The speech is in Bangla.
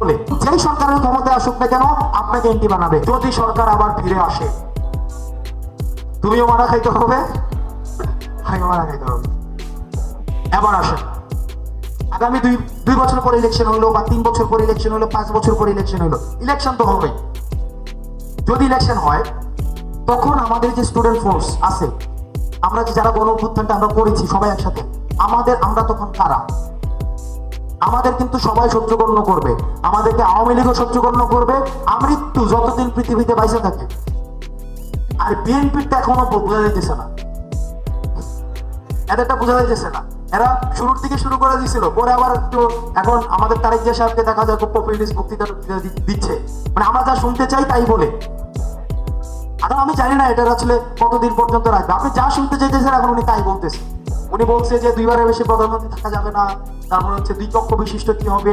বলে যেই সরকারের ক্ষমতায় আসুক না কেন আপনাকে এমপি বানাবে। যদি সরকার আবার ফিরে আসে তুমিও মারা খাইতে হবে, আমিও মারা খাইতে হবে। এবার আসেন, আগামী দুই বছর পর ইলেকশন হলো বা 3 বছর পর ইলেকশন হলো, 5 বছর পর ইলেকশন হলো, ইলেকশন তো হবে। যদি ইলেকশন হয় তখন আমাদের যে স্টুডেন্ট ফোর্স আছে, আমরা যে যারা গণ অভ্যুত্থানটা আমরা করেছি সবাই একসাথে, আমরা তখন কারা? আমাদের কিন্তু সবাই শত্রুগণ্য করবে, আমাদেরকে আওয়ামী লীগও শত্রুগণ্য করবে, আমৃত্যু যতদিন পৃথিবীতে বাইসে থাকে। আর বিএনপিটা এখনো বোঝা যাইতেছে না, এদেরটা বোঝা যাইতেছে না। এরা শুরুর দিকে শুরু করে দিয়েছিল, পরে আবার একটু এখন আমাদের তারেক জিয়া সাহেবকে দেখা যায় খুব পপুলিস্ট বক্তৃতা দিচ্ছে, মানে আমরা যা শুনতে চাই তাই বলে। এখন আমি জানি না এটা আসলে কতদিন পর্যন্ত রাখবে। আপনি যা শুনতে চাইতেছেন এখন উনি তাই বলতেছে। উনি বলছে যে 2বারের বেশি প্রধানমন্ত্রী থাকা যাবে না, তারপর হচ্ছে 2 কক্ষ বিশিষ্ট কি হবে,